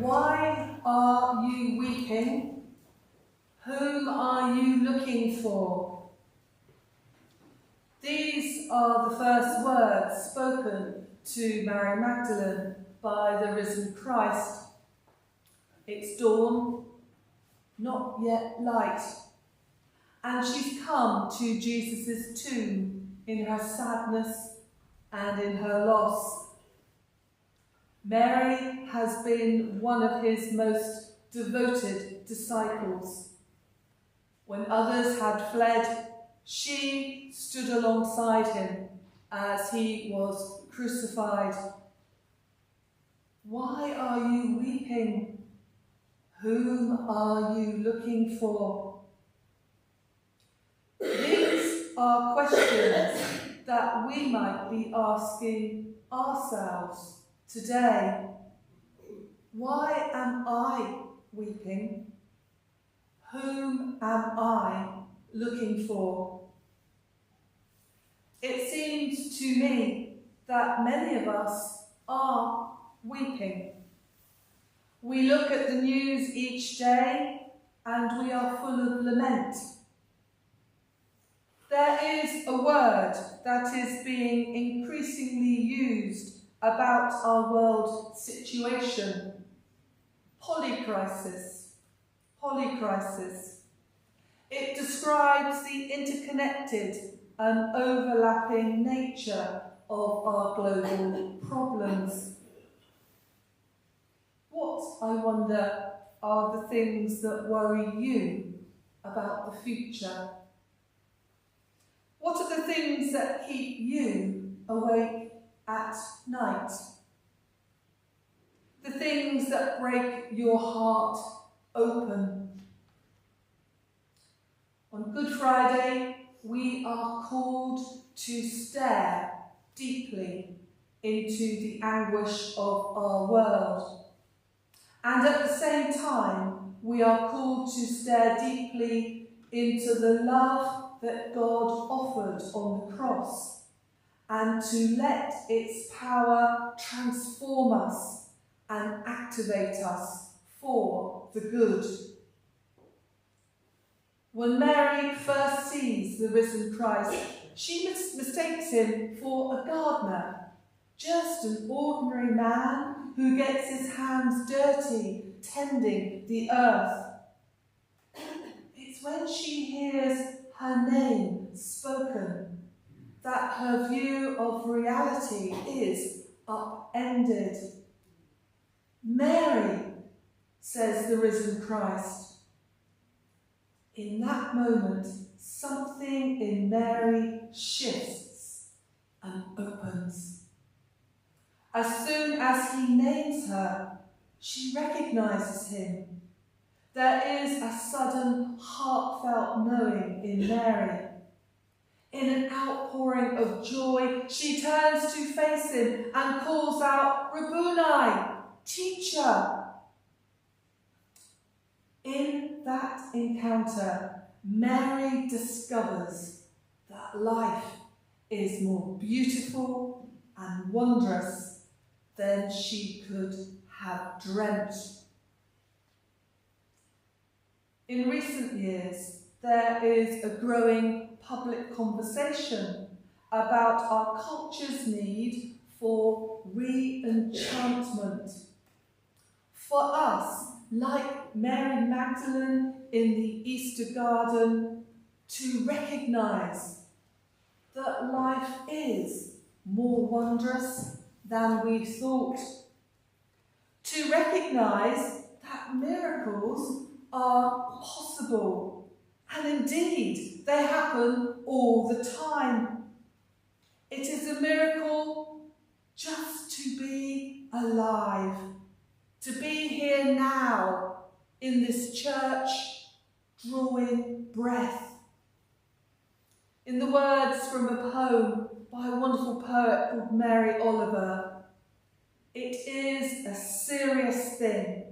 Why are you weeping? Whom are you looking for? These are the first words spoken to Mary Magdalene by the risen Christ. It's dawn, not yet light, and she's come to Jesus' tomb in her sadness and in her loss. Mary has been one of his most devoted disciples. When others had fled, she stood alongside him as he was crucified. Why are you weeping? Whom are you looking for? These are questions that we might be asking ourselves today. Why am I weeping? Whom am I looking for? It seems to me that many of us are weeping. We look at the news each day and we are full of lament. There is a word that is being increasingly used about our world situation: polycrisis. Polycrisis. It describes the interconnected and overlapping nature of our global problems. What, I wonder, are the things that worry you about the future? What are the things that keep you awake at night? The things that break your heart open. On Good Friday, we are called to stare deeply into the anguish of our world. And at the same time, we are called to stare deeply into the love that God offered on the cross, and to let its power transform us and activate us for the good. When Mary first sees the risen Christ, she mistakes him for a gardener, just an ordinary man who gets his hands dirty tending the earth. It's when she hears her name spoken that her view of reality is upended. Mary, says the risen Christ. In that moment, something in Mary shifts and opens. As soon as he names her, she recognises him. There is a sudden heartfelt knowing in Mary. In an outpouring of joy, she turns to face him and calls out, "Rabboni, teacher." In that encounter, Mary discovers that life is more beautiful and wondrous than she could have dreamt. In recent years, there is a growing public conversation about our culture's need for re-enchantment. For us, like Mary Magdalene in the Easter garden, to recognise that life is more wondrous than we thought. To recognise that miracles are possible, and indeed they happen all the time. It is a miracle just to be alive, to be here now in this church, drawing breath. In the words from a poem by a wonderful poet called Mary Oliver, it is a serious thing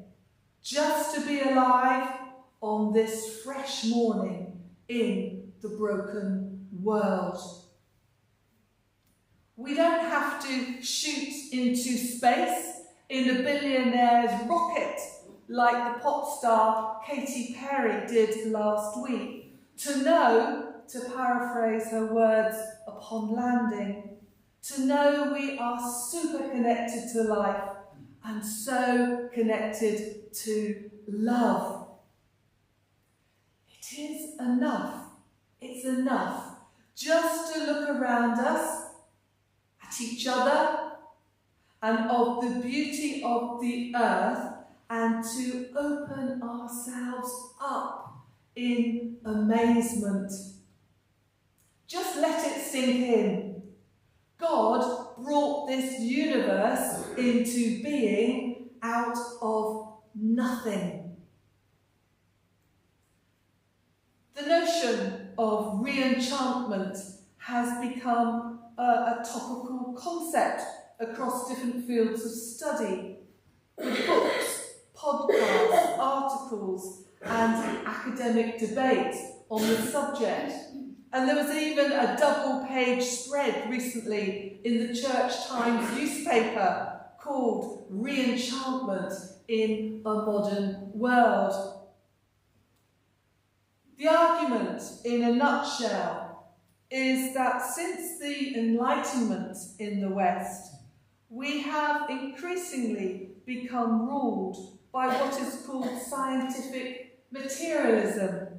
just to be alive on this fresh morning in the broken world. We don't have to shoot into space in a billionaire's rocket, like the pop star Katy Perry did last week. To know, to paraphrase her words upon landing, to know we are super connected to life and so connected to love. It is enough, it's enough just to look around us, at each other, and of the beauty of the earth, and to open ourselves up in amazement. Just let it sink in. God brought this universe into being out of nothing. The notion of re-enchantment has become a topical concept across different fields of study, with books, podcasts, articles, and academic debate on the subject. And there was even a double-page spread recently in the Church Times newspaper called Re-enchantment in a Modern World. The argument, in a nutshell, is that since the Enlightenment in the West, we have increasingly become ruled by what is called scientific materialism,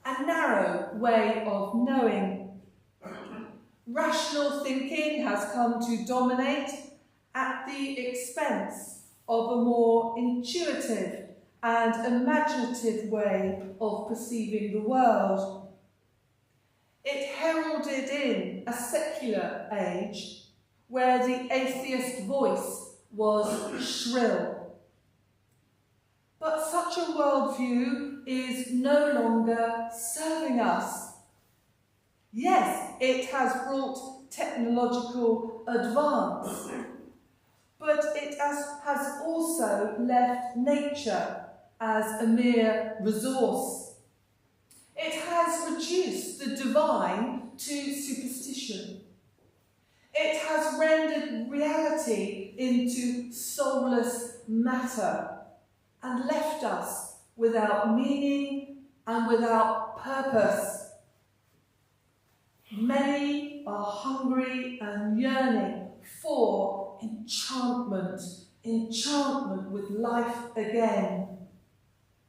a narrow way of knowing. Rational thinking has come to dominate at the expense of a more intuitive and imaginative way of perceiving the world. It heralded in a secular age where the atheist voice was shrill. But such a worldview is no longer serving us. Yes, it has brought technological advance, but it has also left nature as a mere resource. It has reduced the divine to superstition. It has rendered reality into soulless matter and left us without meaning and without purpose. Many are hungry and yearning for enchantment with life again.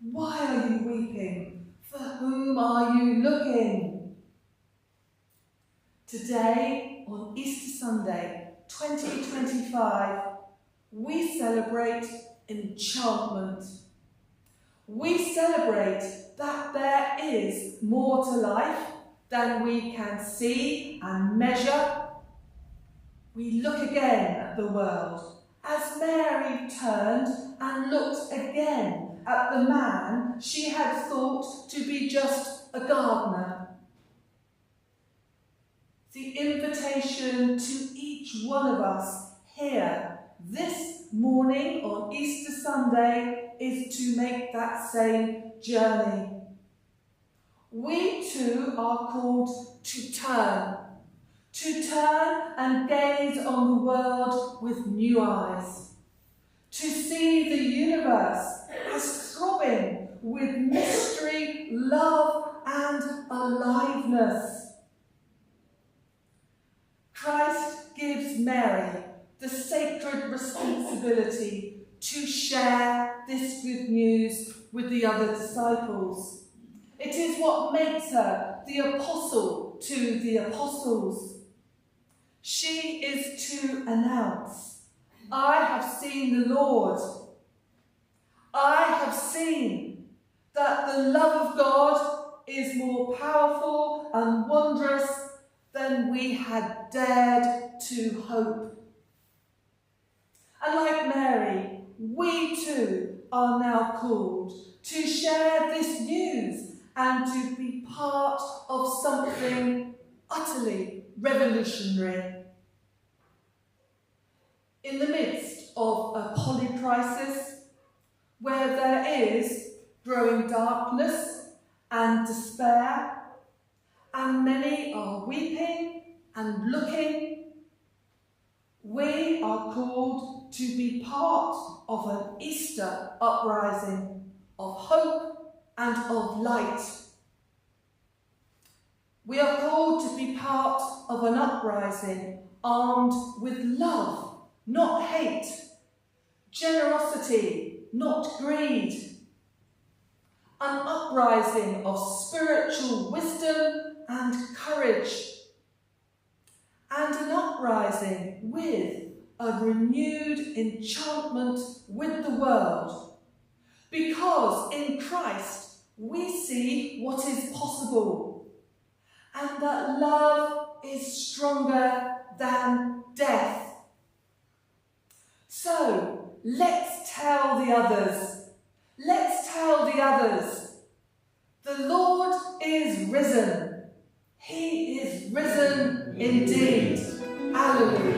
Why are you weeping? For whom are you looking? Today, on Easter Sunday, 2025, we celebrate enchantment. We celebrate that there is more to life than we can see and measure. We look again at the world as Mary turned and looked again at the man she had thought to be just a gardener. The invitation to each one of us here this morning on Easter Sunday is to make that same journey. We too are called to turn and gaze on the world with new eyes, to see the universe as throbbing with mystery, love, and aliveness. Christ gives Mary the sacred responsibility to share this good news with the other disciples. It is what makes her the apostle to the apostles. She is to announce, I have seen the Lord. I have seen that the love of God is more powerful and wondrous than we had dared to hope. And like Mary, we too are now called to share this news and to be part of something utterly revolutionary. In the midst of a polycrisis, where there is growing darkness and despair, and many are weeping and looking, We are called to be part of an Easter uprising of hope and of light. We are called to be part of an uprising armed with love, not hate, generosity, not greed, an uprising of spiritual wisdom and courage, and an uprising with a renewed enchantment with the world, because in Christ we see what is possible, and that love is stronger than death. So let's tell the others. Let's tell the others. The Lord is risen. He is risen indeed. Alleluia.